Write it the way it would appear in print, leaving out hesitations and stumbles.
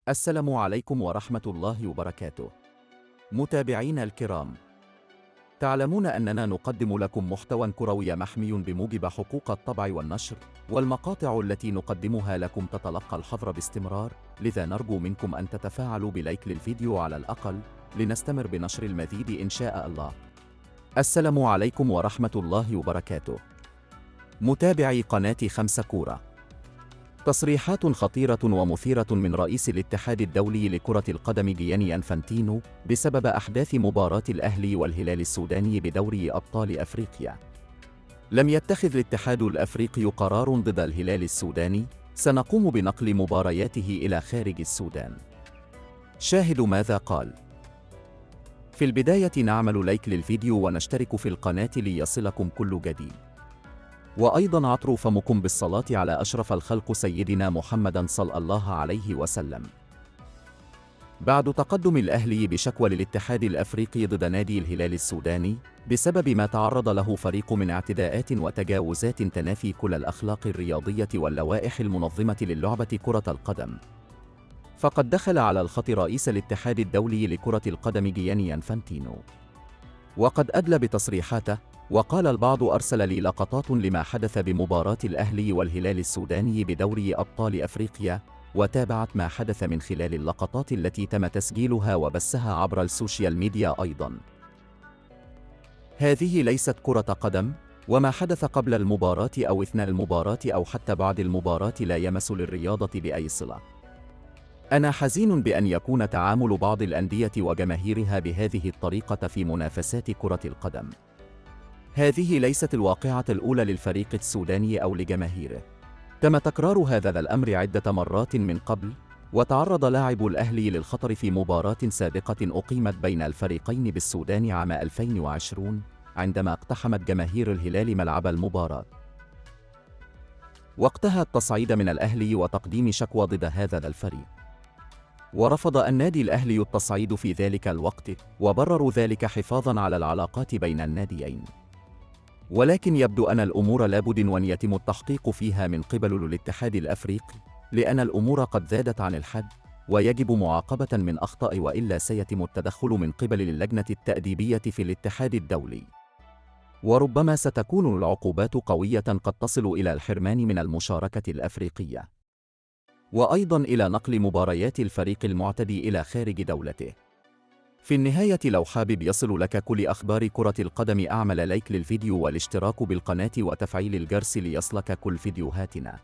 السلام عليكم ورحمة الله وبركاته. متابعينا الكرام، تعلمون أننا نقدم لكم محتوى كروي محمي بموجب حقوق الطبع والنشر، والمقاطع التي نقدمها لكم تتلقى الحظر باستمرار، لذا نرجو منكم أن تتفاعلوا بلايك للفيديو على الأقل، لنستمر بنشر المزيد إن شاء الله. السلام عليكم ورحمة الله وبركاته. متابعي قناة 5 كورة، تصريحات خطيرة ومثيرة من رئيس الاتحاد الدولي لكرة القدم جياني أنفانتينو بسبب أحداث مباراة الأهلي والهلال السوداني بدوري أبطال أفريقيا. لم يتخذ الاتحاد الأفريقي قرار ضد الهلال السوداني، سنقوم بنقل مبارياته إلى خارج السودان. شاهدوا ماذا قال. في البداية نعمل لايك للفيديو ونشترك في القناة ليصلكم كل جديد. وأيضاً عطروا فمكم بالصلاة على أشرف الخلق سيدنا محمد صلى الله عليه وسلم. بعد تقدم الأهلي بشكوى للاتحاد الأفريقي ضد نادي الهلال السوداني بسبب ما تعرض له فريق من اعتداءات وتجاوزات تنافي كل الأخلاق الرياضية واللوائح المنظمة للعبة كرة القدم، فقد دخل على الخط رئيس الاتحاد الدولي لكرة القدم جياني أنفانتينو، وقد أدلى بتصريحاته. وقال البعض أرسل لي لقطات لما حدث بمباراة الأهلي والهلال السوداني بدوري أبطال أفريقيا، وتابعت ما حدث من خلال اللقطات التي تم تسجيلها وبثها عبر السوشيال ميديا أيضاً. هذه ليست كرة قدم، وما حدث قبل المباراة أو أثناء المباراة أو حتى بعد المباراة لا يمس للرياضة بأي صلة. أنا حزين بأن يكون تعامل بعض الأندية وجماهيرها بهذه الطريقة في منافسات كرة القدم. هذه ليست الواقعة الأولى للفريق السوداني أو لجماهيره. تم تكرار هذا الأمر عدة مرات من قبل، وتعرض لاعب الأهلي للخطر في مباراة سابقة أقيمت بين الفريقين بالسودان عام 2020 عندما اقتحمت جماهير الهلال ملعب المباراة. وقتها التصعيد من الأهلي وتقديم شكوى ضد هذا الفريق، ورفض النادي الأهلي التصعيد في ذلك الوقت، وبرروا ذلك حفاظاً على العلاقات بين الناديين. ولكن يبدو أن الأمور لابد وأن يتم التحقيق فيها من قبل الاتحاد الأفريقي، لأن الأمور قد زادت عن الحد، ويجب معاقبة من أخطاء، وإلا سيتم التدخل من قبل اللجنة التأديبية في الاتحاد الدولي، وربما ستكون العقوبات قوية قد تصل إلى الحرمان من المشاركة الأفريقية، وأيضاً إلى نقل مباريات الفريق المعتدي إلى خارج دولته. في النهاية لو حابب يصل لك كل أخبار كرة القدم أعمل لايك للفيديو والاشتراك بالقناة وتفعيل الجرس ليصلك كل فيديوهاتنا.